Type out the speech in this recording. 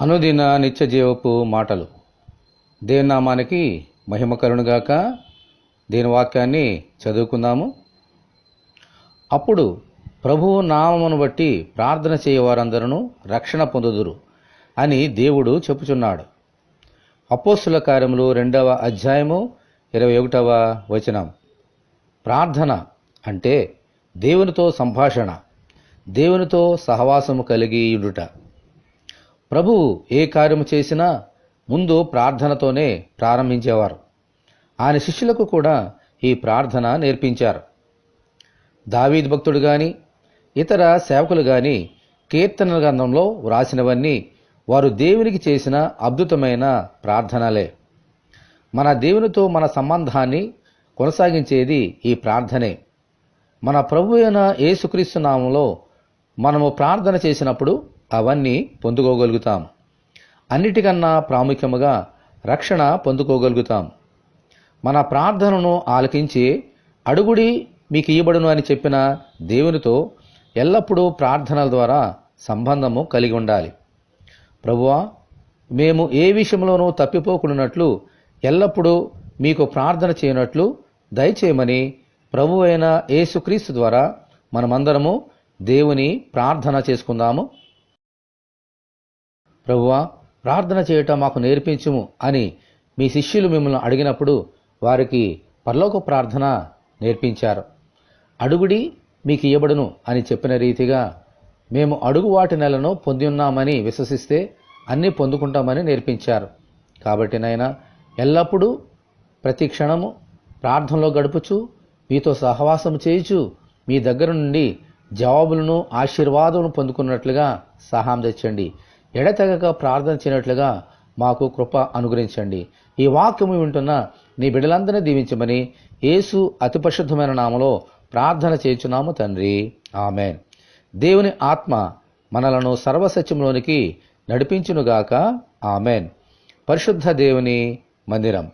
అనుదిన నిత్య జీవపు మాటలు. దేవుని నామానికి మహిమ కలుగునుగాక. దీని వాక్యాన్ని చదువుకుందాము. అప్పుడు ప్రభువు నామమును బట్టి ప్రార్థన చేయవారందరూ రక్షణ పొందుదురు అని దేవుడు చెప్పుచున్నాడు. అపోస్తుల కార్యములు 2వ అధ్యాయము 21వ వచనం. ప్రార్థన అంటే దేవునితో సంభాషణ, దేవునితో సహవాసము కలిగి ఉండుట. ప్రభువు ఏ కార్యము చేసినా ముందు ప్రార్థనతోనే ప్రారంభించేవారు. ఆయన శిష్యులకు కూడా ఈ ప్రార్థన నేర్పించారు. దావీదు భక్తుడు గాని ఇతర సేవకులు గాని కీర్తనల గ్రంథంలో వ్రాసినవన్నీ వారు దేవునికి చేసిన అద్భుతమైన ప్రార్థనలే. మన దేవునితో మన సంబంధాన్ని కొనసాగించేది ఈ ప్రార్థనే. మన ప్రభు అయిన యేసుక్రీస్తు నామములో మనము ప్రార్థన చేసినప్పుడు అవన్నీ పొందుకోగలుగుతాం. అన్నిటికన్నా ప్రాముఖ్యముగా రక్షణ పొందుకోగలుగుతాం. మన ప్రార్థనను ఆలకించి అడుగుడి మీకు ఇయ్యబడును అని చెప్పిన దేవునితో ఎల్లప్పుడూ ప్రార్థనల ద్వారా సంబంధము కలిగి ఉండాలి. ప్రభువా, మేము ఏ విషయంలోనూ తప్పిపోకుండానట్లు ఎల్లప్పుడూ మీకు ప్రార్థన చేయనట్లు దయచేయమని ప్రభు అయిన యేసుక్రీస్తు ద్వారా మనమందరము దేవుని ప్రార్థన చేసుకుందాము. ప్రభువా, ప్రార్థన చేయటం మాకు నేర్పించుము అని మీ శిష్యులు మిమ్మల్ని అడిగినప్పుడు వారికి పరలోక ప్రార్థన నేర్పించారు. అడుగుడి మీకు ఇయ్యబడును అని చెప్పిన రీతిగా మేము అడుగు వాటి నెలను పొంది ఉన్నామని విశ్వసిస్తే అన్నీ పొందుకుంటామని నేర్పించారు. కాబట్టి నాయనా, ఎల్లప్పుడూ ప్రతి క్షణము ప్రార్థనలో గడుపుచు మీతో సహవాసం చేయుచు మీ దగ్గర నుండి జవాబులను ఆశీర్వాదములను పొందుకున్నట్లుగా సహాయం తెచ్చండి. ఎడతెగక ప్రార్థన చేయనట్లుగా మాకు కృప అనుగ్రహించండి. ఈ వాక్యము వింటున్న నీ బిడ్డలందరినీ దీవించమని యేసు అతి పరిశుద్ధమైన నామములో ప్రార్థన చేయుచున్నాము తండ్రి, ఆమేన్. దేవుని ఆత్మ మనలను సర్వసత్యంలోనికి నడిపించునుగాక, ఆమేన్. పరిశుద్ధ దేవుని మందిరం.